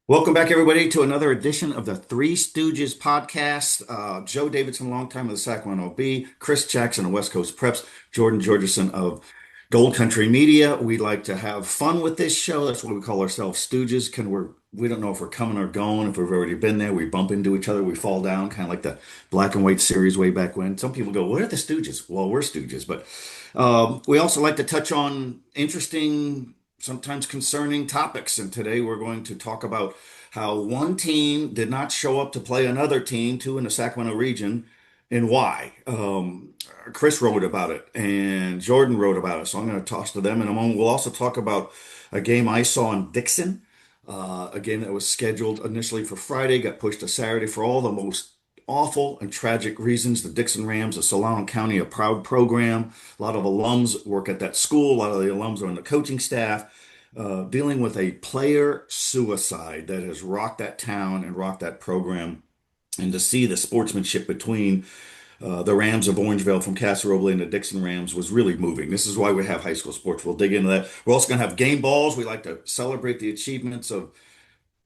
Welcome back, everybody, to another edition of the Three Stooges Podcast. Joe Davidson, longtime of the Sacramento Bee, Chris Jackson of West Coast Preps, Jordan Georgeson of Gold Country Media. We like to have fun with this show. That's why we call ourselves Stooges. We don't know if we're coming or going, if we've already been there. We bump into each other, we fall down, kind of like the black and white series way back when. Some people go, "What are the Stooges?" Well, we're Stooges, but we also like to touch on interesting, sometimes concerning topics. And today we're going to talk about how one team did not show up to play another team, two in the Sacramento region, and why. Chris wrote about it and Jordan wrote about it. So I'm going to toss to them in a moment. We'll also talk about a game I saw in Dixon, a game that was scheduled initially for Friday, got pushed to Saturday for all the most awful and tragic reasons. The Dixon Rams of Solano County, a proud program. A lot of alums work at that school. A lot of the alums are on the coaching staff, dealing with a player suicide that has rocked that town and rocked that program. And to see the sportsmanship between the Rams of Orangevale from Casa Roble and the Dixon Rams was really moving. This is why we have high school sports. We'll dig into that. We're also going to have game balls. We like to celebrate the achievements of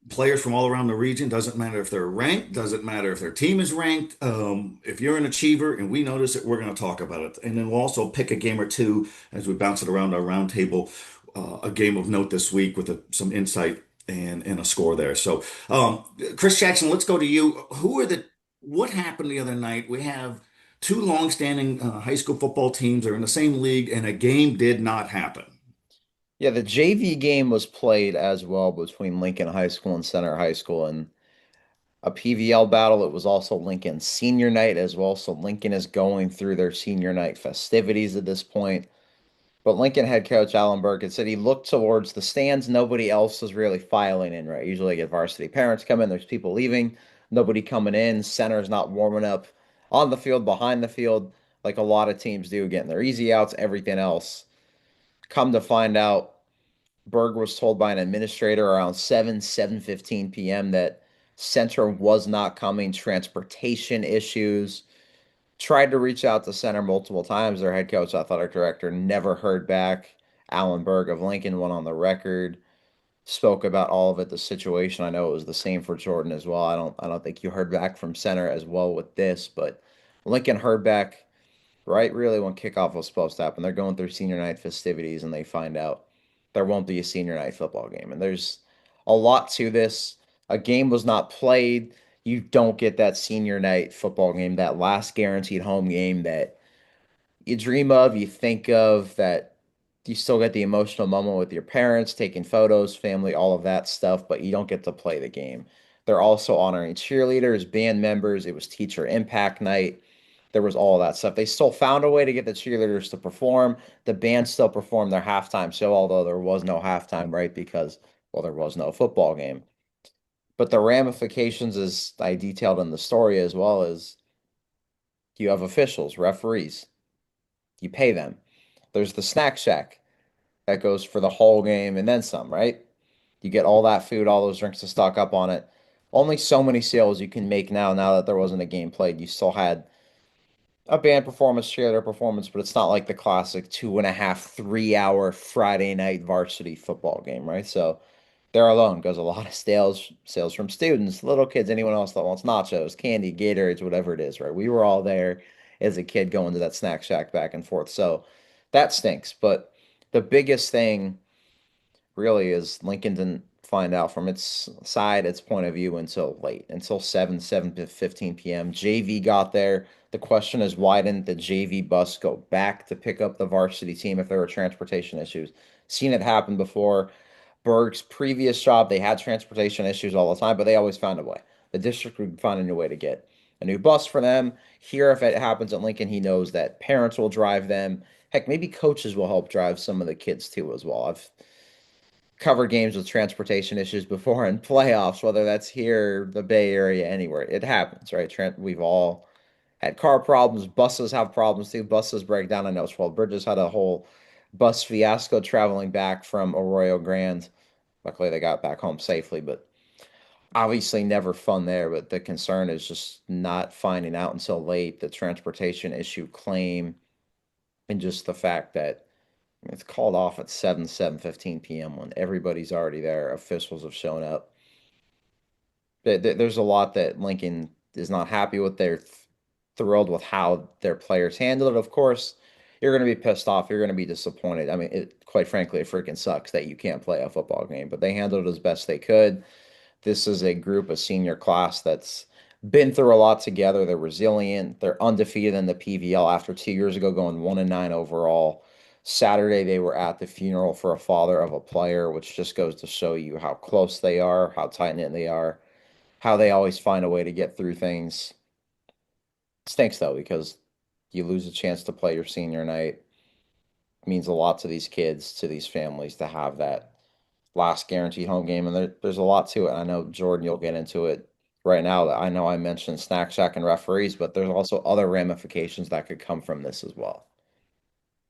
players from all around the region. Doesn't matter if they're ranked, doesn't matter if their team is ranked. If you're an achiever and we notice it, we're going to talk about it. And then we'll also pick a game or two as we bounce it around our roundtable, a game of note this week with some insight and a score there. So, Chris Jackson, let's go to you. What happened the other night? We have two longstanding high school football teams are in the same league, and a game did not happen. Yeah, the JV game was played as well between Lincoln High School and Center High School in a PVL battle. It was also Lincoln senior night as well. So Lincoln is going through their senior night festivities at this point. But Lincoln head coach Alan Burke had said he looked towards the stands. Nobody else was really filing in, right? Usually I get varsity parents come in, there's people leaving, nobody coming in. Center's not warming up on the field, behind the field, like a lot of teams do, getting their easy outs, everything else. Come to find out, Berg was told by an administrator around 7:15 p.m. that center was not coming, transportation issues. Tried to reach out to center multiple times. Their head coach, athletic director, never heard back. Alan Berg of Lincoln went on the record, spoke about all of it, the situation. I know it was the same for Jordan as well. I don't think you heard back from center as well with this, but Lincoln heard back right really when kickoff was supposed to happen. They're going through senior night festivities and they find out there won't be a senior night football game. And there's a lot to this. A game was not played. You don't get that senior night football game, that last guaranteed home game that you dream of, you think of, that you still get the emotional moment with your parents, taking photos, family, all of that stuff, but you don't get to play the game. They're also honoring cheerleaders, band members. It was teacher impact night. There was all that stuff. They still found a way to get the cheerleaders to perform. The band still performed their halftime show, although there was no halftime, right? Because, well, there was no football game. But the ramifications, as I detailed in the story, as well as you have officials, referees, you pay them. There's the snack shack that goes for the whole game and then some, right? You get all that food, all those drinks to stock up on it. Only so many sales you can make now that there wasn't a game played. You still had a band performance, cheerleader performance, but it's not like the classic 2.5, 3 hour Friday night varsity football game, right? So there alone goes a lot of sales from students, little kids, anyone else that wants nachos, candy, Gatorades, whatever it is, right? We were all there as a kid going to that snack shack back and forth. So that stinks. But the biggest thing really is Lincoln didn't find out from its side, its point of view until late, until 7:15 p.m. JV got there. The question is, why didn't the JV bus go back to pick up the varsity team if there were transportation issues? Seen it happen before. Berg's previous job, they had transportation issues all the time, but they always found a way. The district would find a new way to get a new bus for them. Here, if it happens at Lincoln, he knows that parents will drive them. Heck, maybe coaches will help drive some of the kids too as well. I've covered games with transportation issues before in playoffs, whether that's here, the Bay Area, anywhere. It happens, right? We've all had car problems. Buses have problems too. Buses break down. I know 12 Bridges had a whole bus fiasco traveling back from Arroyo Grande. Luckily, they got back home safely, but obviously never fun there. But the concern is just not finding out until late the transportation issue claim and just the fact that it's called off at 7:15 p.m. when everybody's already there. Officials have shown up. There's a lot that Lincoln is not happy with. They're thrilled with how their players handled it. Of course, you're going to be pissed off. You're going to be disappointed. I mean, quite frankly, it freaking sucks that you can't play a football game, but they handled it as best they could. This is a group, a senior class that's been through a lot together. They're resilient. They're undefeated in the PVL after 2 years ago, going 1-9 overall. Saturday, they were at the funeral for a father of a player, which just goes to show you how close they are, how tight knit they are, how they always find a way to get through things. Stinks though, because you lose a chance to play your senior night. It means a lot to these kids, to these families to have that last guaranteed home game. And there's a lot to it. I know, Jordan, you'll get into it right now. I know I mentioned Snack Shack and referees, but there's also other ramifications that could come from this as well.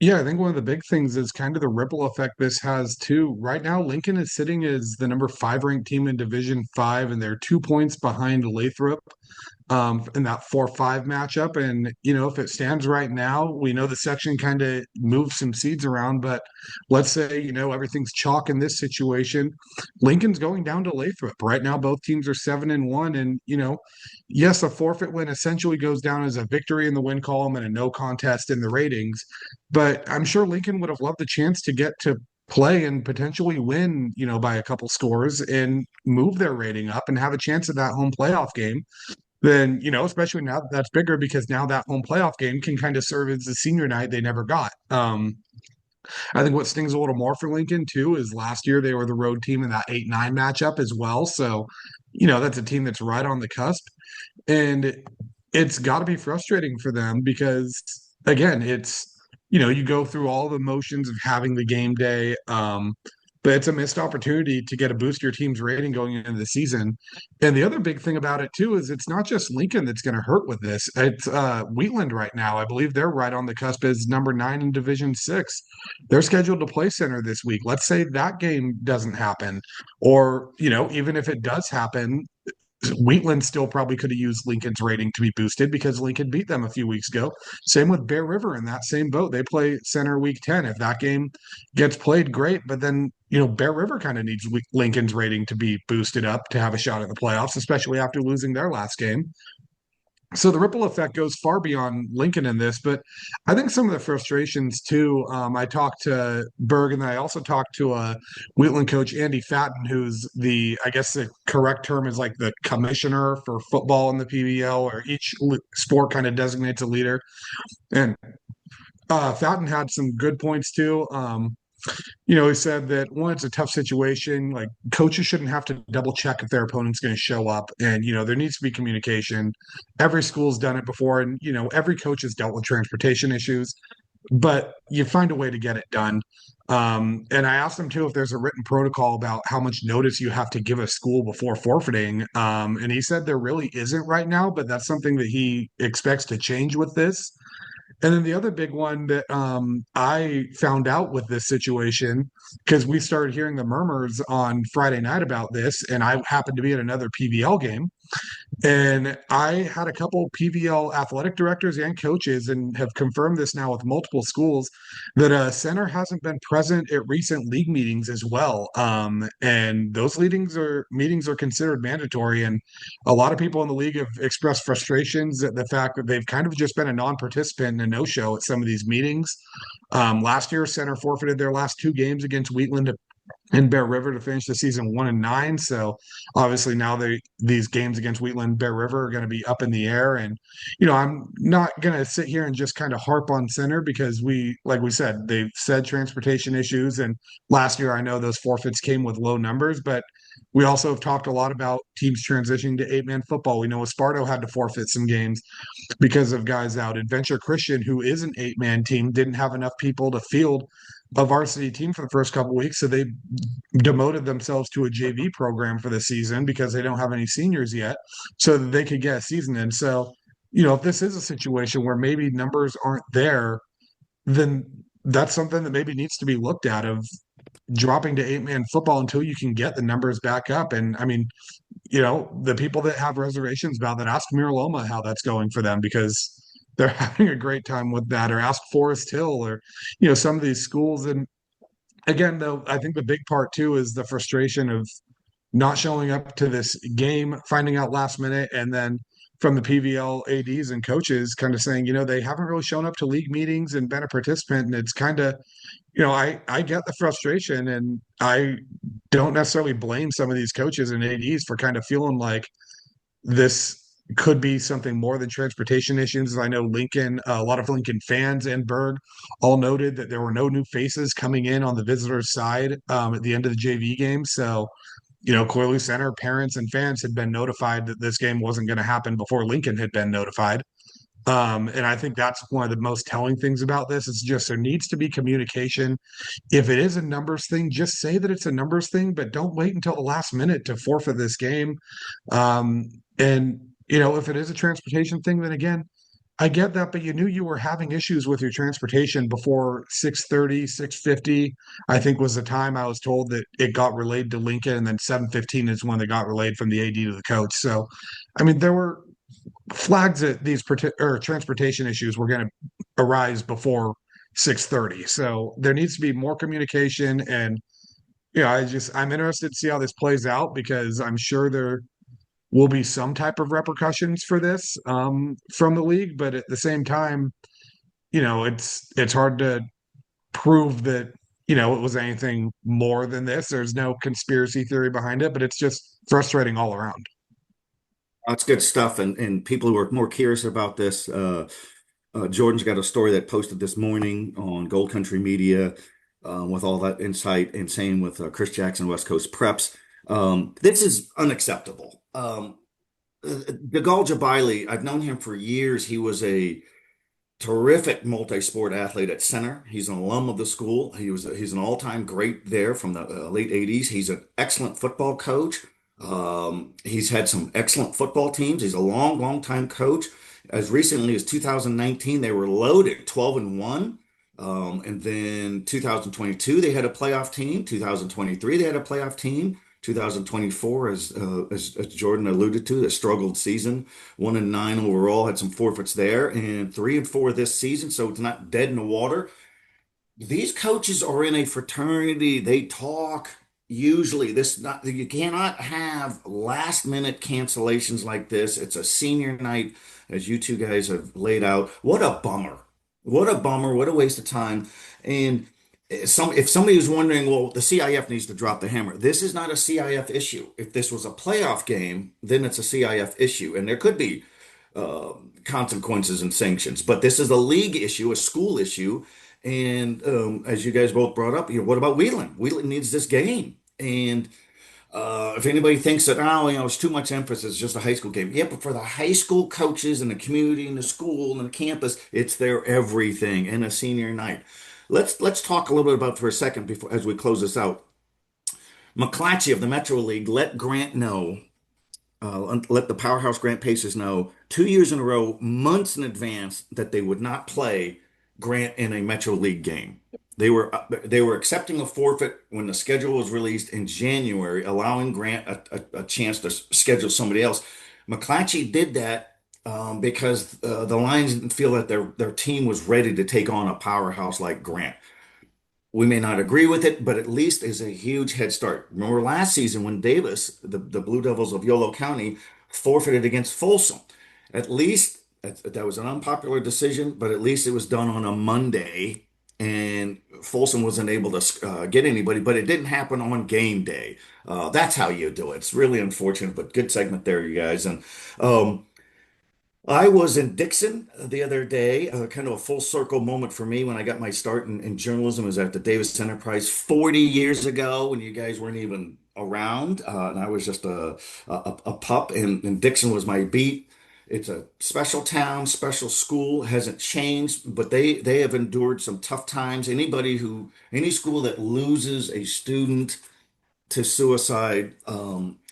Yeah, I think one of the big things is kind of the ripple effect this has too. Right now, Lincoln is sitting as the number 5 ranked team in Division 5, and they're 2 points behind Lathrop in that 4-5 matchup. And, if it stands right now, we know the section kind of moves some seeds around, but let's say, everything's chalk in this situation. Lincoln's going down to Lathrop. Right now, both teams are 7-1. And, yes, a forfeit win essentially goes down as a victory in the win column and a no contest in the ratings. But I'm sure Lincoln would have loved the chance to get to play and potentially win, by a couple scores and move their rating up and have a chance at that home playoff game. Then, especially now that that's bigger because now that home playoff game can kind of serve as the senior night they never got. I think what stings a little more for Lincoln too is last year they were the road team in that 8-9 matchup as well. So, that's a team that's right on the cusp. And it's got to be frustrating for them because, again, you go through all the motions of having the game day. But it's a missed opportunity to get a boost your team's rating going into the season. And the other big thing about it too is it's not just Lincoln that's going to hurt with this. It's Wheatland right now. I believe they're right on the cusp as number 9 in Division 6. They're scheduled to play center this week. Let's say that game doesn't happen, or even if it does happen, Wheatland still probably could have used Lincoln's rating to be boosted because Lincoln beat them a few weeks ago. Same with Bear River in that same boat. They play center week 10. If that game gets played, great. But then, Bear River kind of needs Lincoln's rating to be boosted up to have a shot at the playoffs, especially after losing their last game. So the ripple effect goes far beyond Lincoln in this, but I think some of the frustrations too. I talked to Berg, and I also talked to Wheatland coach Andy Fatton, who's I guess the correct term is like the commissioner for football in the PVL, or each sport kind of designates a leader. And Fatton had some good points too. He said that one, it's a tough situation. Like coaches shouldn't have to double check if their opponent's going to show up. And, there needs to be communication. Every school's done it before. And, every coach has dealt with transportation issues, but you find a way to get it done. And I asked him too if there's a written protocol about how much notice you have to give a school before forfeiting. And he said there really isn't right now, but that's something that he expects to change with this. And then the other big one that I found out with this situation, because we started hearing the murmurs on Friday night about this, and I happened to be at another PVL game. And I had a couple PVL athletic directors and coaches, and have confirmed this now with multiple schools, that a center hasn't been present at recent league meetings as well. And those meetings are considered mandatory. And a lot of people in the league have expressed frustrations at the fact that they've kind of just been a non-participant and a no-show at some of these meetings. Last year, center forfeited their last 2 games against Wheatland and Bear River to finish the season 1-9. So obviously now these games against Wheatland, Bear River are going to be up in the air. And, I'm not going to sit here and just kind of harp on center because like we said, they've said transportation issues. And last year, I know those forfeits came with low numbers, but we also have talked a lot about teams transitioning to 8-man football. We know Esparto had to forfeit some games because of guys out. Adventure Christian, who is an 8-man team, didn't have enough people to field a varsity team for the first couple of weeks, so they demoted themselves to a JV program for the season because they don't have any seniors yet, so that they could get a season in. So, if this is a situation where maybe numbers aren't there, then that's something that maybe needs to be looked at, of dropping to 8-man football until you can get the numbers back up. And I mean, the people that have reservations about that, ask Miraloma how that's going for them, because they're having a great time with that. Or ask Forest Hill, or some of these schools. And again, though, I think the big part too is the frustration of not showing up to this game, finding out last minute, and then from the PVL ADs and coaches kind of saying, they haven't really shown up to league meetings and been a participant. And it's kind of, I get the frustration, and I don't necessarily blame some of these coaches and ADs for kind of feeling like this could be something more than transportation issues. I know Lincoln, a lot of Lincoln fans and Berg all noted that there were no new faces coming in on the visitors' side at the end of the JV game. So, clearly center parents and fans had been notified that this game wasn't going to happen before Lincoln had been notified. And I think that's one of the most telling things about this. It's just there needs to be communication. If it is a numbers thing, just say that it's a numbers thing, but don't wait until the last minute to forfeit this game. And if it is a transportation thing, then again, I get that, but you knew you were having issues with your transportation before 6:30, 6:50, I think was the time I was told that it got relayed to Lincoln, and then 7:15 is when they got relayed from the AD to the coach. So, I mean, there were flags that these or transportation issues were going to arise before 6:30. So there needs to be more communication, and I'm interested to see how this plays out, because I'm sure there will be some type of repercussions for this from the league, but at the same time, it's hard to prove that it was anything more than this. There's no conspiracy theory behind it, but it's just frustrating all around. That's good stuff. And people who are more curious about this, Jordan's got a story that posted this morning on Gold Country Media with all that insight, and same with Chris Jackson, West Coast Preps. This is unacceptable. Degal Jabali, I've known him for years. He was a terrific multi-sport athlete at center. He's an alum of the school. He's an all-time great there from the late 80s. He's an excellent football coach. He's had some excellent football teams. He's a long time coach. As recently as 2019, they were loaded 12-1. And then 2022, they had a playoff team. 2023, they had a playoff team. 2024, as Jordan alluded to, a struggled season, 1-9 overall, had some forfeits there, and 3-4 this season. So it's not dead in the water. These coaches are in a fraternity. They talk. Usually, you cannot have last minute cancellations like this. It's a senior night, as you two guys have laid out. What a bummer. What a bummer. What a waste of time. And if somebody was wondering, well, the CIF needs to drop the hammer. This is not a CIF issue. If this was a playoff game, then it's a CIF issue, and there could be consequences and sanctions. But this is a league issue, a school issue. And as you guys both brought up, what about Wheeling? Wheeling needs this game. And if anybody thinks that, it's too much emphasis, it's just a high school game. Yeah, but for the high school coaches and the community and the school and the campus, it's their everything, and a senior night. Let's talk a little bit about for a second before as we close this out. McClatchy of the Metro League let Grant know, let the powerhouse Grant Pacers know 2 years in a row, months in advance, that they would not play Grant in a Metro League game. They were accepting a forfeit when the schedule was released in January, allowing Grant a chance to schedule somebody else. McClatchy did that because the Lions didn't feel that their team was ready to take on a powerhouse like Grant. We may not agree with it, but at least is a huge head start. Remember last season when Davis, the Blue Devils of Yolo County, forfeited against Folsom. At least that was an unpopular decision, but at least it was done on a Monday, and Folsom wasn't able to get anybody, but it didn't happen on game day. That's how you do it. It's really unfortunate, but good segment there, you guys. And I was in Dixon the other day, kind of a full circle moment for me when I got my start in journalism. It was at the Davis Enterprise 40 years ago when you guys weren't even around, and I was just a pup, and Dixon was my beat. It's a special town, special school, hasn't changed, but they have endured some tough times. Any school that loses a student to suicide,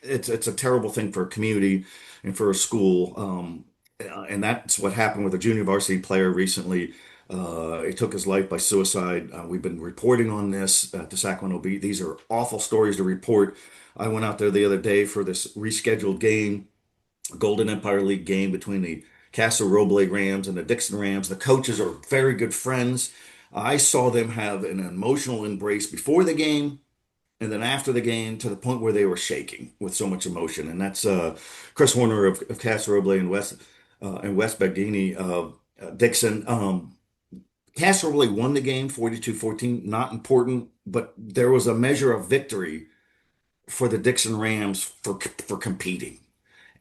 it's a terrible thing for a community and for a school. And that's what happened with a junior varsity player recently. He took his life by suicide. We've been reporting on this at the Sacramento Bee. These are awful stories to report. I went out there the other day for this rescheduled game, Golden Empire League game between the Casa Roble Rams and the Dixon Rams. The coaches are very good friends. I saw them have an emotional embrace before the game, and then after the game to the point where they were shaking with so much emotion. And that's Chris Horner of Casa Roble and West Bagini of Dixon. Casa Roble won the game 42-14, not important, but there was a measure of victory for the Dixon Rams for competing.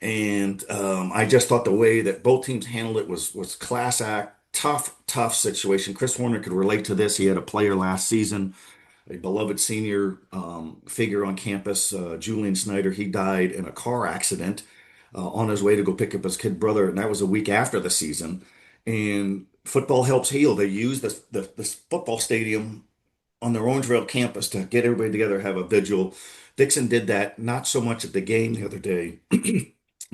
And I just thought the way that both teams handled it was class act, tough situation. Chris Horner could relate to this. He had a player last season, a beloved senior figure on campus, Julian Snyder. He died in a car accident on his way to go pick up his kid brother, and that was a week after the season. And football helps heal. They use this football stadium on their Orangevale campus to get everybody together, have a vigil. Dixon did that, not so much at the game the other day,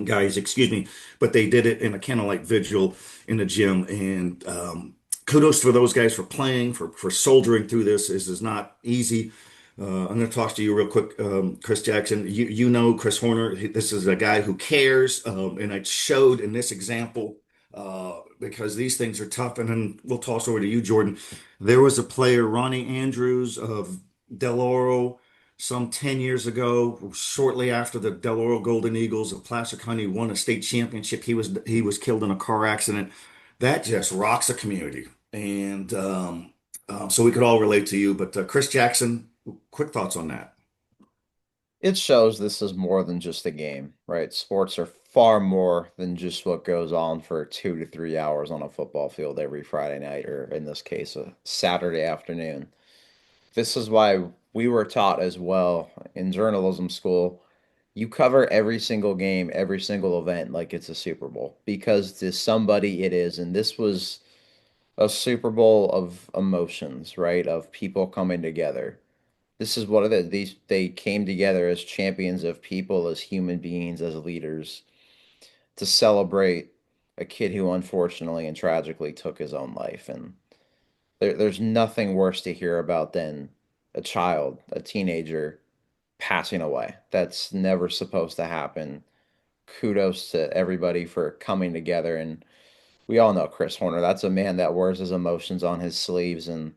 guys, excuse me, but they did it in a candlelight vigil in the gym. And kudos for those guys for playing, for soldiering through this. This is not easy. I'm going to talk to you real quick, Chris Jackson. You know Chris Horner. This is a guy who cares, and it showed in this example because these things are tough. And then we'll toss over to you, Jordan. There was a player, Ronnie Andrews of Del Oro, some 10 years ago, shortly after the Del Oro Golden Eagles of Placer County won a state championship. He was killed in a car accident. That just rocks a community. And so we could all relate to you. But Chris Jackson, quick thoughts on that. It shows this is more than just a game, right? Sports are far more than just what goes on for 2 to 3 hours on a football field every Friday night, or in this case, a Saturday afternoon. This is why we were taught as well in journalism school. You cover every single game, every single event like it's a Super Bowl because to somebody it is. And this was a Super Bowl of emotions, right? Of people coming together. This is what it is. They came together as champions of people, as human beings, as leaders to celebrate a kid who unfortunately and tragically took his own life. And there's nothing worse to hear about than a child, a teenager passing away. That's never supposed to happen. Kudos to everybody for coming together. And we all know Chris Horner. That's a man that wears his emotions on his sleeves and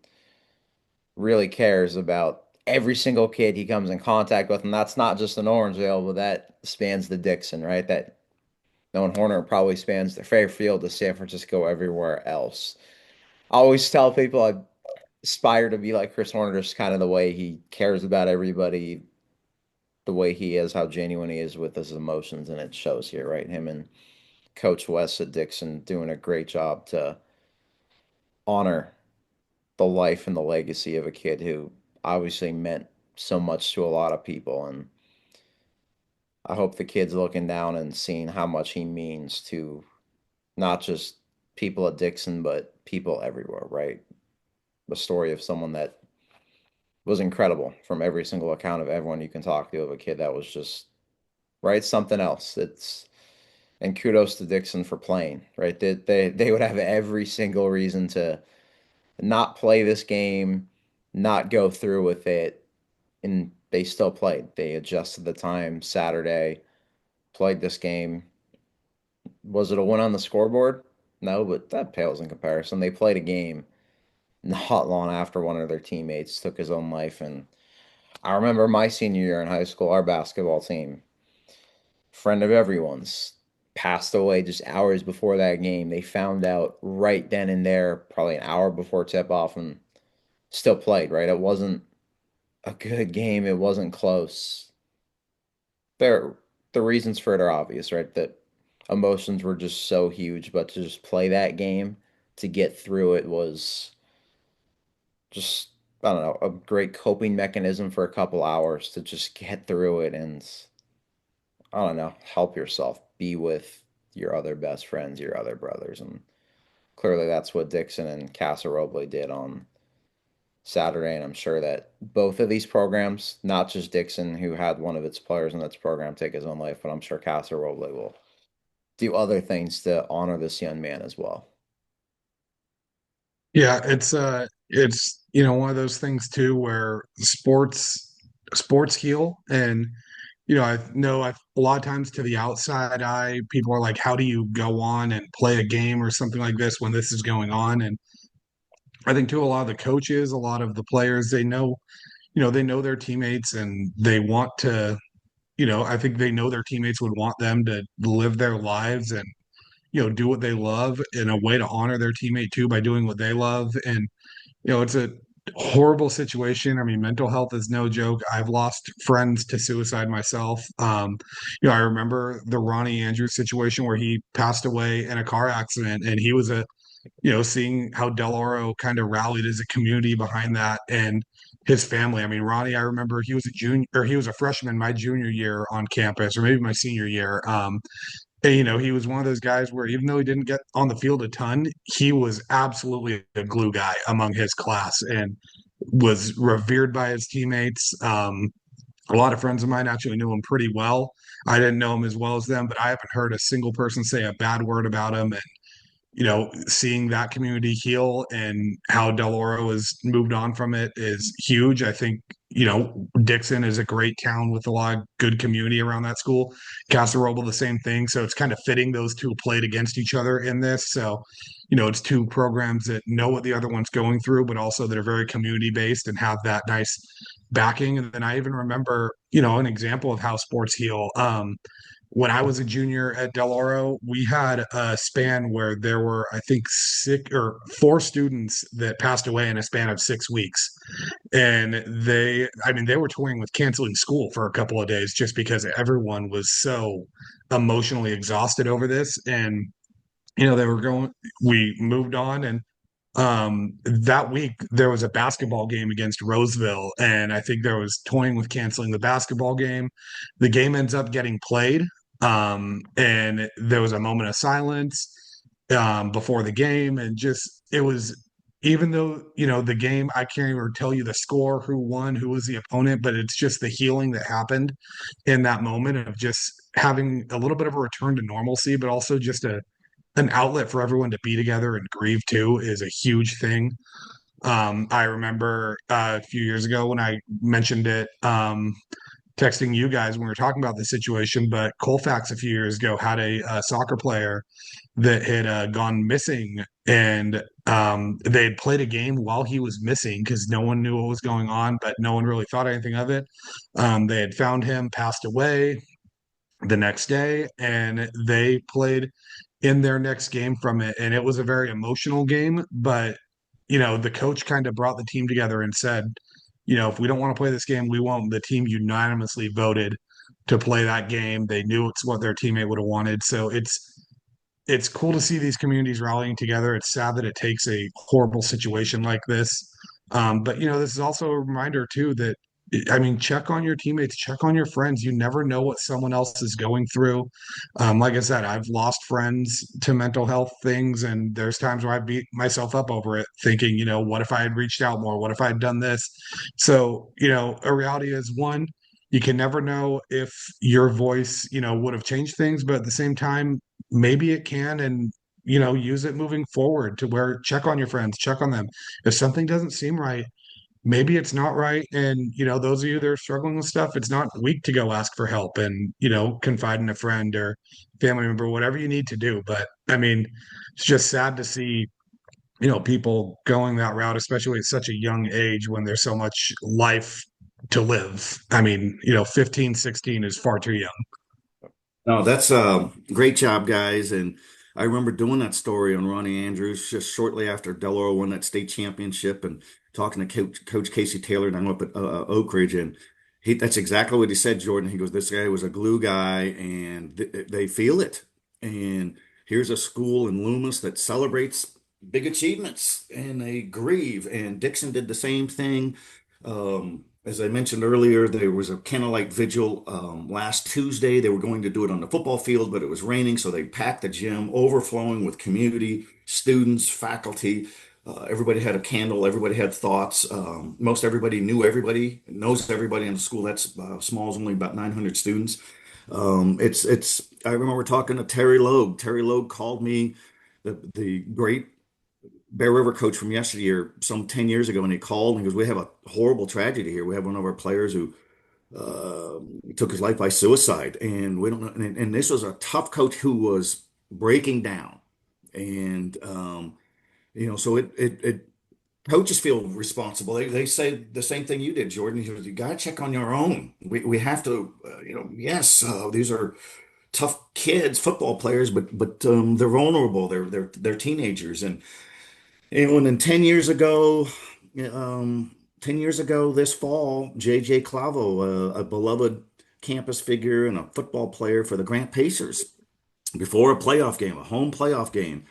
really cares about every single kid he comes in contact with. And that's not just an Orangevale, but that spans the Dixon, right? That knowing Horner probably spans the Fairfield to San Francisco, everywhere else. I always tell people I aspire to be like Chris Horner, just kind of the way he cares about everybody, the way he is, how genuine he is with his emotions, and it shows here, right? Him and Coach West at Dixon doing a great job to honor the life and the legacy of a kid who obviously meant so much to a lot of people. And I hope the kid's looking down and seeing how much he means to not just people at Dixon, but people everywhere, right? The story of someone that was incredible from every single account of everyone you can talk to of a kid that was just, right, something else. And kudos to Dixon for playing, right? They would have every single reason to not play this game, not go through with it, and they still played. They adjusted the time Saturday, played this game. Was it a win on the scoreboard? No, but that pales in comparison. They played a game not long after one of their teammates took his own life. And I remember my senior year in high school, our basketball team, friend of everyone's, passed away just hours before that game. They found out right then and there, probably an hour before tip off, and still played, right? It wasn't a good game. It wasn't close. There, the reasons for it are obvious, right? That emotions were just so huge, but to just play that game, to get through it was just, I don't know, a great coping mechanism for a couple hours to just get through it and, I don't know, help yourself be with your other best friends, your other brothers. And clearly that's what Dixon and Casa Roble did on Saturday. And I'm sure that both of these programs, not just Dixon, who had one of its players in its program take his own life, but I'm sure Casa Roble will do other things to honor this young man as well. Yeah, it's one of those things too where sports heal. And I know a lot of times to the outside eye, people are like, how do you go on and play a game or something like this when this is going on? And I think too, a lot of the coaches, a lot of the players, they know, they know their teammates and they want to, I think they know their teammates would want them to live their lives and, do what they love in a way to honor their teammate too by doing what they love. And, it's a horrible situation. I mean, mental health is no joke. I've lost friends to suicide myself. I remember the Ronnie Andrews situation where he passed away in a car accident, and he was seeing how Del Oro kind of rallied as a community behind that and his family. I mean, Ronnie, I remember he was a junior or he was a freshman my junior year on campus, or maybe my senior year. And, he was one of those guys where even though he didn't get on the field a ton, he was absolutely a glue guy among his class and was revered by his teammates. A lot of friends of mine actually knew him pretty well. I didn't know him as well as them, but I haven't heard a single person say a bad word about him. And seeing that community heal and how Del Oro has moved on from it is huge. I think, Dixon is a great town with a lot of good community around that school. Casa Roble, the same thing. So it's kind of fitting those two played against each other in this. So, it's two programs that know what the other one's going through, but also that are very community based and have that nice backing. And then I even remember, an example of how sports heal. When I was a junior at Del Oro, we had a span where there were, I think, four students that passed away in a span of 6 weeks. And they were toying with canceling school for a couple of days just because everyone was so emotionally exhausted over this. And, we moved on, and that week there was a basketball game against Roseville, and I think there was toying with canceling the basketball game. The game ends up getting played, and there was a moment of silence before the game, and just it was, even though the game, I can't even tell you the score, who won, who was the opponent, but it's just the healing that happened in that moment of just having a little bit of a return to normalcy, but also just an outlet for everyone to be together and grieve too is a huge thing. I remember a few years ago when I mentioned it, texting you guys when we were talking about the situation, but Colfax a few years ago had a soccer player that had gone missing, and they had played a game while he was missing because no one knew what was going on, but no one really thought anything of it. They had found him, passed away the next day, and they played in their next game from it. And it was a very emotional game, but the coach kind of brought the team together and said, if we don't want to play this game, we won't. The team unanimously voted to play that game. They knew it's what their teammate would have wanted. So it's cool to see these communities rallying together. It's sad that it takes a horrible situation like this. But this is also a reminder too that, I mean, check on your teammates, check on your friends. You never know what someone else is going through. Like I said, I've lost friends to mental health things, and there's times where I beat myself up over it, thinking, what if I had reached out more? What if I had done this? So, a reality is, one, you can never know if your voice, would have changed things, but at the same time, maybe it can. And use it moving forward to where, check on your friends, check on them. If something doesn't seem right, maybe it's not right. And, those of you that are struggling with stuff, it's not weak to go ask for help and, confide in a friend or family member, whatever you need to do. But I mean, it's just sad to see, people going that route, especially at such a young age when there's so much life to live. I mean, 15, 16 is far too young. No, that's great job, guys. And I remember doing that story on Ronnie Andrews just shortly after Del Oro won that state championship, and talking to Coach Casey Taylor down up at Oak Ridge. And that's exactly what he said, Jordan. He goes, this guy was a glue guy, and they feel it. And here's a school in Loomis that celebrates big achievements, and they grieve. And Dixon did the same thing. As I mentioned earlier, there was a candlelight vigil last Tuesday. They were going to do it on the football field, but it was raining, so they packed the gym, overflowing with community, students, faculty. Everybody had a candle. Everybody had thoughts. Most everybody knew everybody, knows everybody in the school. That's small, is only about 900 students. It's. I remember talking to Terry Logue. Terry Logue called me, the great Bear River coach from yesteryear, some 10 years ago, and he called and he goes, we have a horrible tragedy here. We have one of our players who uh, took his life by suicide, and we don't know. And this was a tough coach who was breaking down, and so it coaches feel responsible. They say the same thing you did, Jordan. You got to check on your own. We have to, yes, these are tough kids, football players, but they're vulnerable. They're teenagers, and when 10 years ago, um, 10 years ago this fall, JJ Clavo, a beloved campus figure and a football player for the Grant Pacers, before a playoff game, a home playoff game.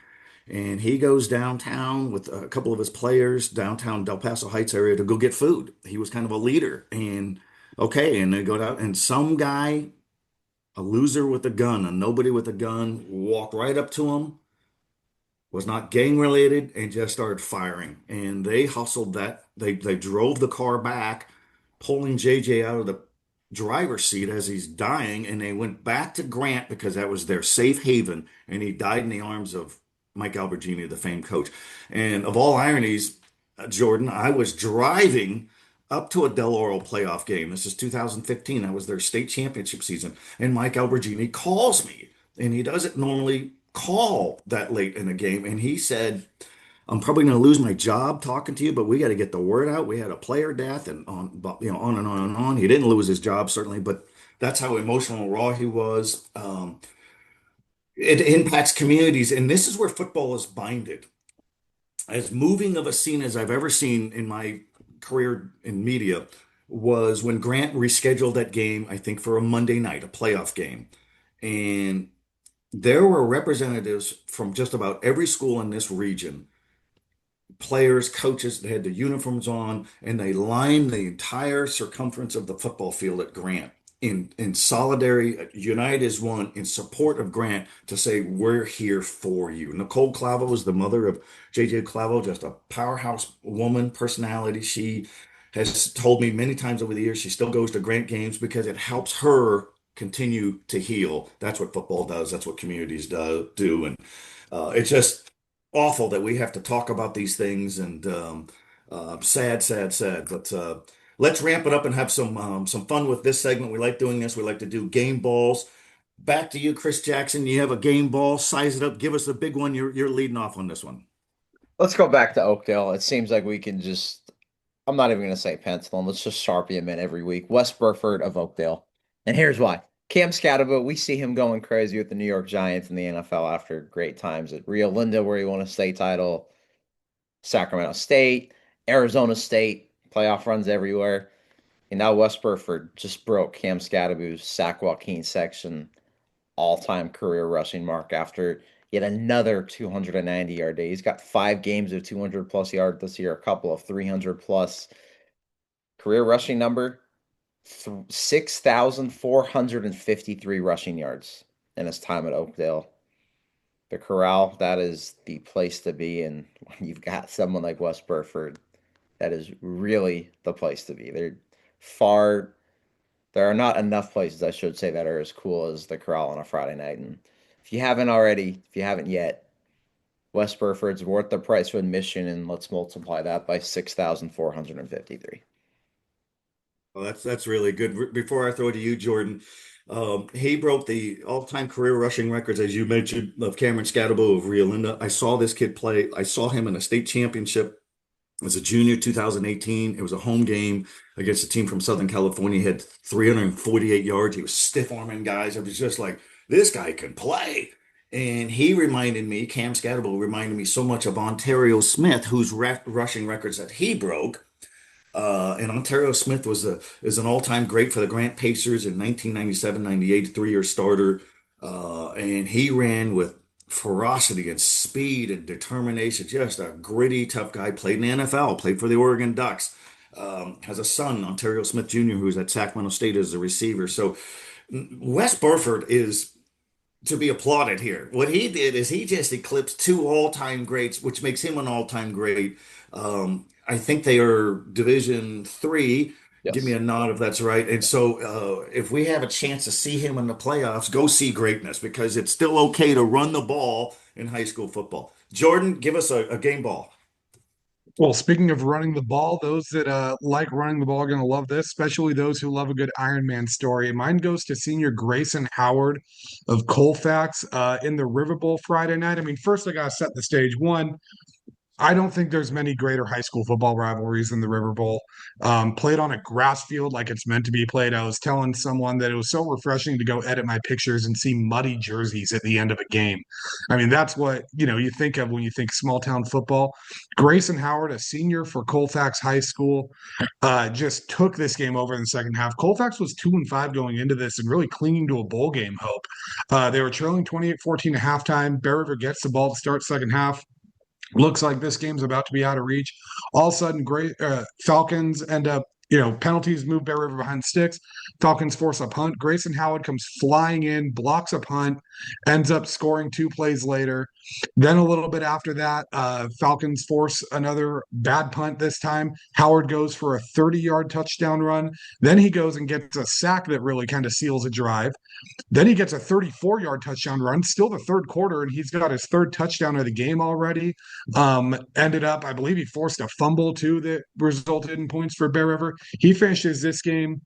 And he goes downtown with a couple of his players, downtown Del Paso Heights area, to go get food. He was kind of a leader. And okay, and they go down, and some guy, a loser with a gun, a nobody with a gun, walked right up to him, was not gang related, and just started firing. And they hustled that. They drove the car back, pulling JJ out of the driver's seat as he's dying, and they went back to Grant because that was their safe haven, and he died in the arms of Mike Albergini, the famed coach. And of all ironies, Jordan, I was driving up to a Del Oro playoff game. This is 2015. That was their state championship season. And Mike Albergini calls me, and he doesn't normally call that late in a game. And he said, I'm probably going to lose my job talking to you, but we got to get the word out. We had a player death and on and on and on. He didn't lose his job, certainly, but that's how emotional and raw he was. It impacts communities. And this is where football is binded. As moving of a scene as I've ever seen in my career in media was when Grant rescheduled that game, I think for a Monday night, a playoff game. And there were representatives from just about every school in this region, players, coaches, they had the uniforms on, and they lined the entire circumference of the football field at Grant in solidarity, united as one, in support of Grant to say, we're here for you. Nicole Clavo was the mother of JJ Clavo, just a powerhouse woman, personality. She has told me many times over the years she still goes to Grant games because it helps her continue to heal. That's what football does. That's what communities do. And it's just awful that we have to talk about these things, and sad, sad, sad. But let's ramp it up and have some fun with this segment. We like doing this. We like to do game balls. Back to you, Chris Jackson. You have a game ball. Size it up. Give us a big one. You're leading off on this one. Let's go back to Oakdale. It seems like we can just, I'm not even going to say pencil them. Let's just Sharpie him in every week. Wes Burford of Oakdale. And here's why. Cam Scatterbo, we see him going crazy with the New York Giants in the NFL after great times at Rio Linda, where he won a state title, Sacramento State, Arizona State, playoff runs everywhere. And now Wes Burford just broke Cam Scatterbo's Sac Joaquin section all-time career rushing mark after yet another 290-yard day. He's got 5 games of 200-plus yards this year, a couple of 300-plus. Career rushing number, 6,453 rushing yards in his time at Oakdale. The Corral, that is the place to be. And when you've got someone like Wes Burford, that is really the place to be. There are not enough places, I should say, that are as cool as the Corral on a Friday night. And if you haven't yet, Wes Burford's worth the price of admission, and let's multiply that by 6,453. Well, that's really good. Before I throw it to you, Jordan, he broke the all-time career rushing records, as you mentioned, of Cameron Scatterbo of Rio Linda. I saw this kid play. I saw him in a state championship as a junior, 2018. It was a home game against a team from Southern California. He had 348 yards. He was stiff-arming guys. I was just like, this guy can play. And he reminded me, Cam Scatterbo reminded me so much of Ontario Smith, whose rushing records that he broke. And Ontario Smith is an all-time great for the Grant Pacers in 1997-98, 3-year starter. And he ran with ferocity and speed and determination. Just a gritty, tough guy. Played in the NFL, played for the Oregon Ducks. Has a son, Ontario Smith Jr., who's at Sacramento State as a receiver. So Wes Burford is to be applauded here. What he did is he just eclipsed 2 all-time greats, which makes him an all-time great. I think they are Division III. Yes. Give me a nod if that's right. And so if we have a chance to see him in the playoffs, go see greatness, because it's still okay to run the ball in high school football. Jordan, give us a game ball. Well, speaking of running the ball, those that like running the ball are going to love this, especially those who love a good Iron Man story. Mine goes to senior Grayson Howard of Colfax in the River Bowl Friday night. I mean, first I got to set the stage. One, I don't think there's many greater high school football rivalries than the River Bowl. Played on a grass field like it's meant to be played. I was telling someone that it was so refreshing to go edit my pictures and see muddy jerseys at the end of a game. I mean, that's what you think of when you think small town football. Grayson Howard, a senior for Colfax High School, just took this game over in the second half. Colfax was 2-5 going into this and really clinging to a bowl game hope. They were trailing 28-14 at halftime. Bear River gets the ball to start second half. Looks like this game's about to be out of reach. All of a sudden, great Falcons end up, penalties move Bear River behind sticks. Falcons force a punt. Grayson Howard comes flying in, blocks a punt, ends up scoring 2 plays later. Then a little bit after that, Falcons force another bad punt this time. Howard goes for a 30-yard touchdown run. Then he goes and gets a sack that really kind of seals a drive. Then he gets a 34-yard touchdown run, still the third quarter, and he's got his third touchdown of the game already. Ended up, I believe he forced a fumble too that resulted in points for Bear River. He finishes this game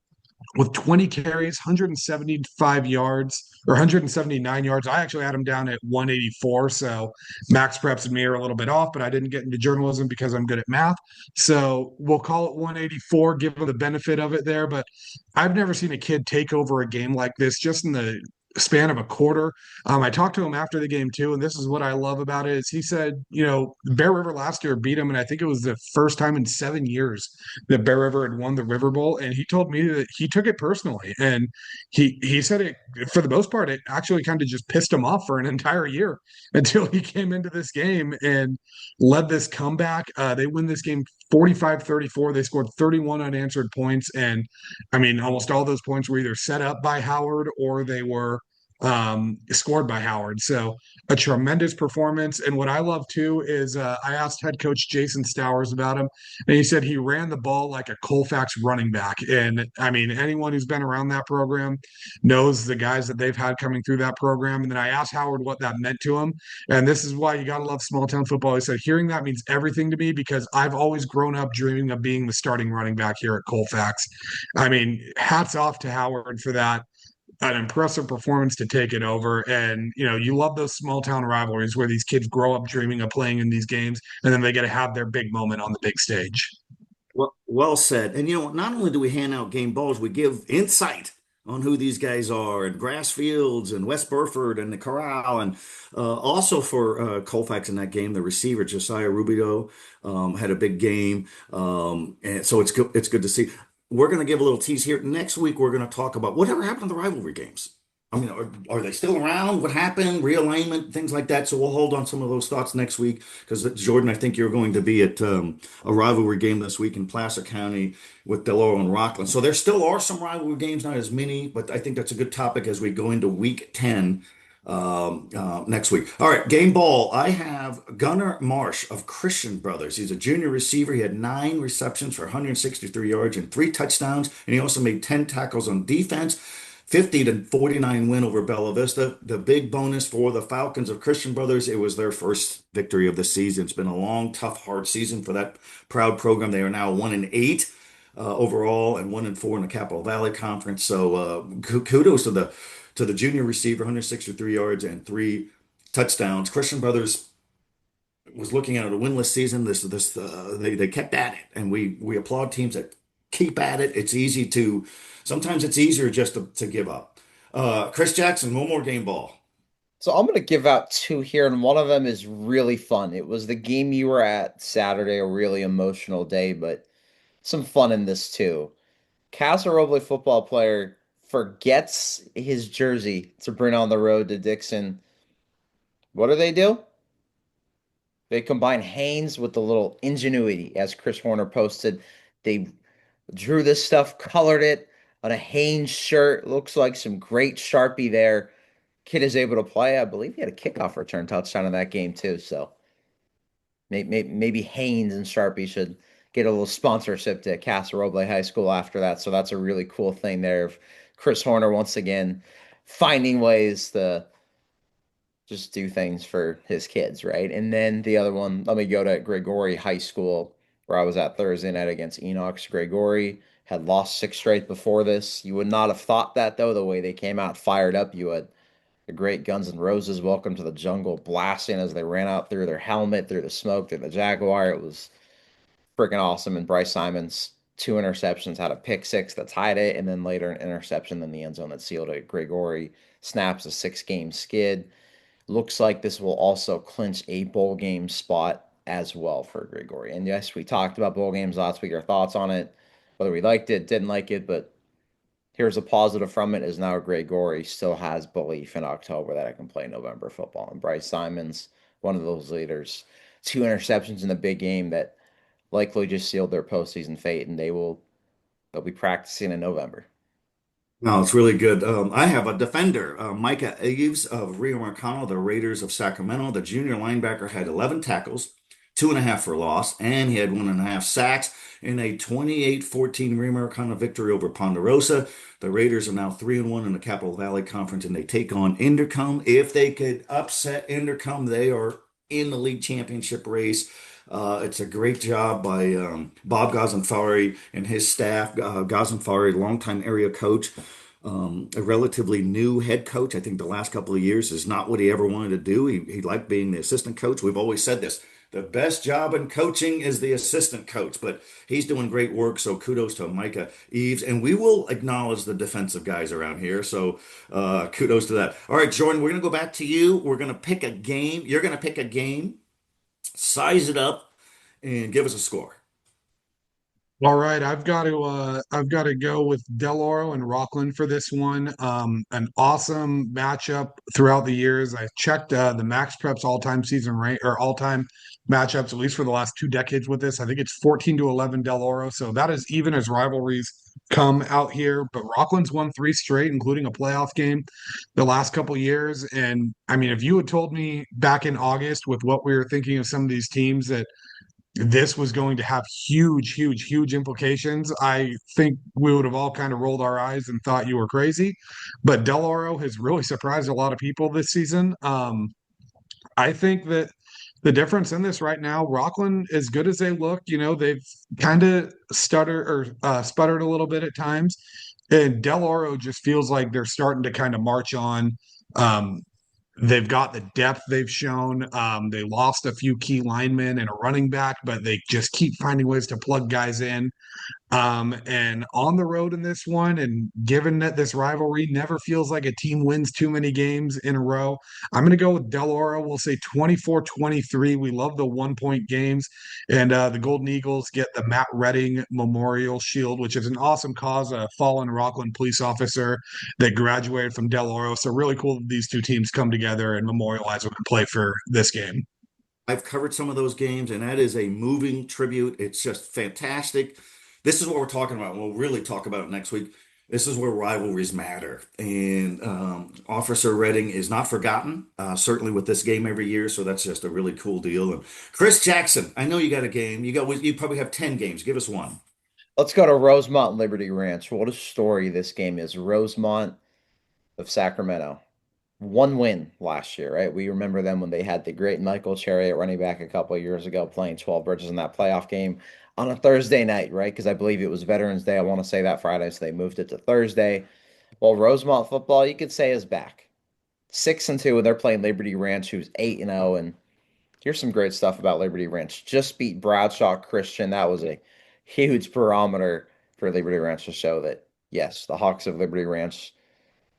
with 20 carries, 175 yards or 179 yards. I actually had him down at 184. So Max Preps and me are a little bit off, but I didn't get into journalism because I'm good at math. So we'll call it 184, give him the benefit of it there. But I've never seen a kid take over a game like this just in the span of a quarter. I talked to him after the game too, and this is what I love about it is he said, Bear River last year beat him, and I think it was the first time in 7 years that Bear River had won the River Bowl, and he told me that he took it personally, and he said it for the most part, it actually kind of just pissed him off for an entire year until he came into this game and led this comeback. They win this game 45-34. They scored 31 unanswered points, and I mean, almost all those points were either set up by Howard or they were scored by Howard. So a tremendous performance. And what I love too is I asked head coach Jason Stowers about him, and he said he ran the ball like a Colfax running back. And I mean, anyone who's been around that program knows the guys that they've had coming through that program. And then I asked Howard what that meant to him. And this is why you got to love small town football. He said, hearing that means everything to me because I've always grown up dreaming of being the starting running back here at Colfax. I mean, hats off to Howard for that, an impressive performance to take it over. And you love those small town rivalries where these kids grow up dreaming of playing in these games and then they get to have their big moment on the big stage. Well said. And not only do we hand out game balls, we give insight on who these guys are and grass fields and West Burford and the Corral. And also for Colfax in that game, the receiver, Josiah Rubio, had a big game. And so it's good to see. We're going to give a little tease here. Next week, we're going to talk about whatever happened to the rivalry games. I mean, are they still around? What happened? Realignment, things like that. So we'll hold on some of those thoughts next week because Jordan, I think you're going to be at a rivalry game this week in Placer County with Delaware and Rockland. So there still are some rivalry games, not as many, but I think that's a good topic as we go into week 10 next week. All right, game ball. I have Gunnar Marsh of Christian Brothers. He's a junior receiver. He had 9 receptions for 163 yards and 3 touchdowns, and he also made 10 tackles on defense. 50-49 win over Bella Vista. The big bonus for the Falcons of Christian Brothers, it was their first victory of the season. It's been a long, tough, hard season for that proud program. They are now 1-8 overall and 1-4 in the Capital Valley Conference. So kudos to the junior receiver, 163 yards and 3 touchdowns. Christian Brothers was looking at a winless season. They kept at it, and we applaud teams that keep at it. Sometimes it's easier just to give up. Chris Jackson, one more game ball. So I'm going to give out 2 here, and one of them is really fun. It was the game you were at Saturday, a really emotional day, but some fun in this too. Casa Roble football player forgets his jersey to bring on the road to Dixon. What do? They combine Haynes with the little ingenuity, as Chris Horner posted. They drew this stuff, colored it on a Haynes shirt. Looks like some great Sharpie there. Kid is able to play. I believe he had a kickoff return touchdown in that game too. So maybe Haynes and Sharpie should get a little sponsorship to Casa Roble High School after that. So that's a really cool thing there. Chris Horner once again finding ways to just do things for his kids, right? And then the other one, let me go to Gregory High School, where I was at Thursday night against Enoch's. Gregory had lost 6 straight before this. You would not have thought that, though, the way they came out fired up. You would The great Guns N' Roses, Welcome to the Jungle, blasting as they ran out through their helmet, through the smoke, through the Jaguar. It was freaking awesome. And Bryce Simons, two interceptions, had a pick six that tied it, and then later an interception in the end zone that sealed it. Gregory snaps a 6-game skid. Looks like this will also clinch a bowl game spot as well for Gregory. And yes, we talked about bowl games last week, our thoughts on it, whether we liked it, didn't like it, but here's a positive from it is now Gregory still has belief in October that I can play November football. And Bryce Simons, one of those leaders, two interceptions in the big game that likely just sealed their postseason fate, and they'll be practicing in November. No, it's really good. I have a defender, Micah Eaves of Rio Marcano, the Raiders of Sacramento. The junior linebacker had 11 tackles, two and a half for loss, and he had one and a half sacks in a 28-14 Rio Marcano victory over Ponderosa. The Raiders are now 3-1 in the Capital Valley Conference, and they take on Indercombe. If they could upset Indercombe, they are in the league championship race. It's a great job by Bob Gazanfari and his staff. Gazanfari, longtime area coach, a relatively new head coach. I think the last couple of years is not what he ever wanted to do. He liked being the assistant coach. We've always said this. The best job in coaching is the assistant coach, but he's doing great work. So kudos to Micah Eaves. And we will acknowledge the defensive guys around here. So kudos to that. All right, Jordan, we're going to go back to you. We're going to pick a game. You're going to pick a game, size it up, and give us a score. All right, I've got to go with Del Oro and Rockland for this one. An awesome matchup throughout the years. I checked the Max Preps all-time season rank or all-time matchups, at least for the last 2 decades with this. I think it's 14-11 Del Oro. So that is even as rivalries come out here. But Rockland's won 3 straight, including a playoff game the last couple years. And I mean, if you had told me back in August with what we were thinking of some of these teams that this was going to have huge, huge, huge implications, I think we would have all kind of rolled our eyes and thought you were crazy. But Del Oro has really surprised a lot of people this season. I think that the difference in this right now, Rockland, as good as they look, they've kind of sputtered a little bit at times. And Del Oro just feels like they're starting to kind of march on. Um, They've got the depth they've shown. They lost a few key linemen and a running back, but they just keep finding ways to plug guys in. And on the road in this one, and given that this rivalry never feels like a team wins too many games in a row, I'm going to go with Del Oro. We'll say 24-23. We love the 1-point games. And the Golden Eagles get the Matt Redding Memorial Shield, which is an awesome cause, a fallen Rockland police officer that graduated from Del Oro. So really cool that these two teams come together and memorialize them and play for this game. I've covered some of those games, and that is a moving tribute. It's just fantastic. This is what we're talking about. We'll really talk about it next week. This is where rivalries matter. And Officer Redding is not forgotten, certainly with this game every year. So that's just a really cool deal. And Chris Jackson, I know you got a game. You probably have 10 games. Give us one. Let's go to Rosemont Liberty Ranch. What a story this game is. Rosemont of Sacramento. One win last year, right? We remember them when they had the great Michael Cherry at running back a couple of years ago, playing 12 Bridges in that playoff game on a Thursday night, right? Because I believe it was Veterans Day. I want to say that Friday, so they moved it to Thursday. Well, Rosemont football, you could say, is back. 6-2, and they're playing Liberty Ranch, who's 8-0. And here's some great stuff about Liberty Ranch. Just beat Bradshaw Christian. That was a huge barometer for Liberty Ranch to show that, yes, the Hawks of Liberty Ranch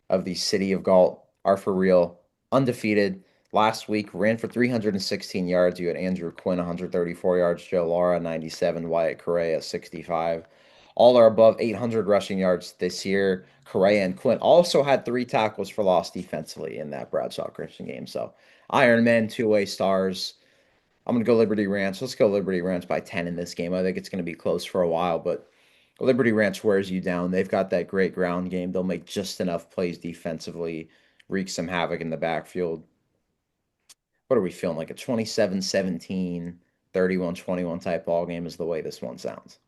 of the city of Galt are for real, undefeated. Last week, ran for 316 yards. You had Andrew Quinn, 134 yards, Joe Lara, 97, Wyatt Correa, 65. All are above 800 rushing yards this year. Correa and Quinn also had 3 tackles for loss defensively in that Bradshaw Christian game. So, Ironman, two-way stars. I'm going to go Liberty Ranch. Let's go Liberty Ranch by 10 in this game. I think it's going to be close for a while, but Liberty Ranch wears you down. They've got that great ground game. They'll make just enough plays defensively, wreak some havoc in the backfield. What are we feeling? Like a 27-17, 31-21 type ball game is the way this one sounds.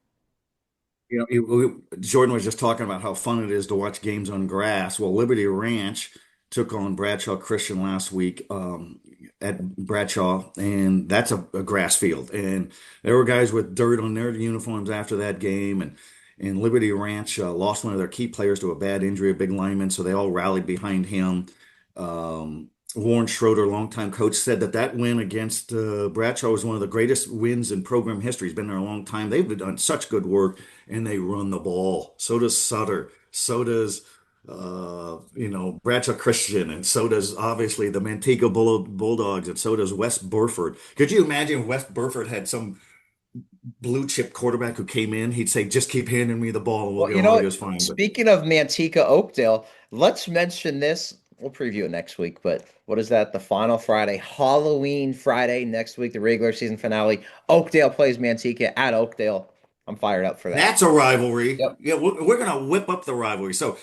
Jordan was just talking about how fun it is to watch games on grass. Well, Liberty Ranch took on Bradshaw Christian last week at Bradshaw, and that's a grass field. And there were guys with dirt on their uniforms after that game, and Liberty Ranch lost one of their key players to a bad injury, a big lineman, so they all rallied behind him. Warren Schroeder, longtime coach, said that win against Bradshaw was one of the greatest wins in program history. He's been there a long time. They've done such good work, and they run the ball. So does Sutter. So does Bradshaw Christian, and so does obviously the Manteca Bulldogs, and so does West Burford. Could you imagine if West Burford had some blue chip quarterback who came in? He'd say, "Just keep handing me the ball, and we'll Well, get you know all what? yours fine." But Speaking of Manteca Oakdale, let's mention this. We'll preview it next week, but what is that? The final Friday, Halloween Friday next week, the regular season finale. Oakdale plays Manteca at Oakdale. I'm fired up for that. that's a rivalry. Yep. Yeah, we're going to whip up the rivalry. So,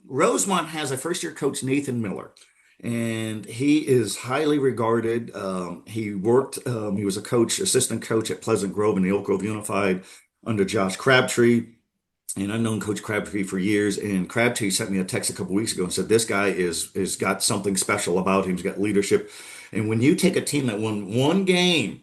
Rosemont has a first year coach, Nathan Miller, and he is highly regarded. He was a coach, assistant coach at Pleasant Grove in the Oak Grove Unified under Josh Crabtree. And I've known Coach Crabtree for years. And Crabtree sent me a text a couple weeks ago and said, "This guy is got something special about him. He's got leadership." And when you take a team that won one game,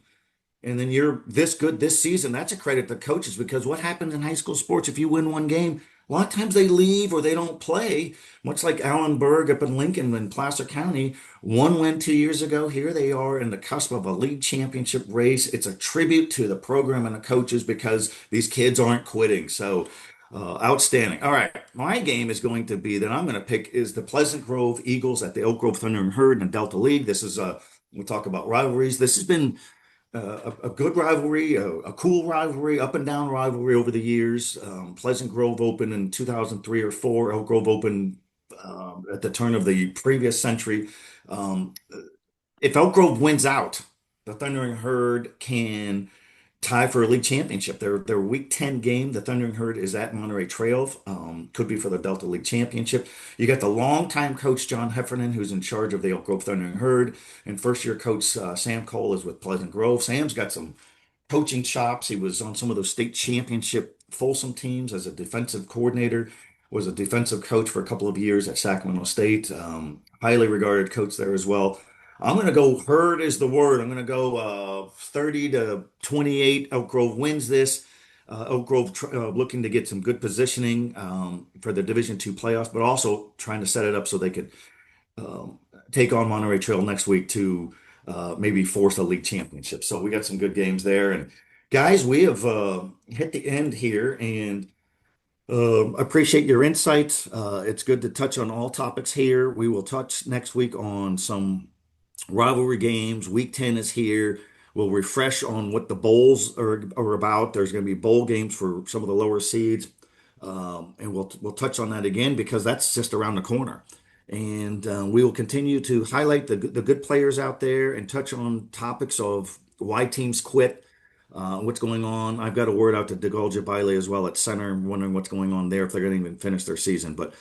and then you're this good this season, that's a credit to coaches, because what happens in high school sports if you win one game? A lot of times they leave or they don't play, much like Alan Berg up in Lincoln in Placer County. One win 2 years ago. Here they are in the cusp of a league championship race. It's a tribute to the program and the coaches because these kids aren't quitting. So outstanding. All right. My game is going to be that I'm going to pick is the Pleasant Grove Eagles at the Oak Grove Thunder and Herd in the Delta League. We'll talk about rivalries. This has been a good rivalry, a cool rivalry, up and down rivalry over the years. Pleasant Grove opened in 2003 or four. Elk Grove opened at the turn of the previous century. Um, if Elk Grove wins out, the Thundering Herd can tie for a league championship. Their Week 10 game, the Thundering Herd, is at Monterey Trail. Could be for the Delta League Championship. You got the longtime coach John Heffernan, who's in charge of the Elk Grove Thundering Herd, and first year coach Sam Cole is with Pleasant Grove. Sam's got some coaching chops. He was on some of those state championship Folsom teams as a defensive coordinator, was a defensive coach for a couple of years at Sacramento State. Highly regarded coach there as well. I'm going to go herd is the word. I'm going to go 30-28. Elk Grove wins this. Elk Grove looking to get some good positioning for the Division II playoffs, but also trying to set it up so they could um, take on Monterey Trail next week to maybe force a league championship. So we got some good games there. And guys, we have hit the end here, and appreciate your insights. It's good to touch on all topics here. We will touch next week on some rivalry games. Week 10 is here. We'll refresh on what the bowls are about. There's going to be bowl games for some of the lower seeds. And we'll touch on that again because that's just around the corner. And we will continue to highlight the good players out there and touch on topics of why teams quit, what's going on. I've got a word out to DeGolja Bailey as well at center. I'm wondering what's going on there if they're going to even finish their season. But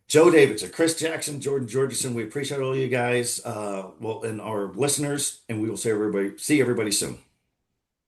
Joe Davidson, Chris Jackson, Jordan Georgeson, we appreciate all you guys, and our listeners, and we will see everybody soon.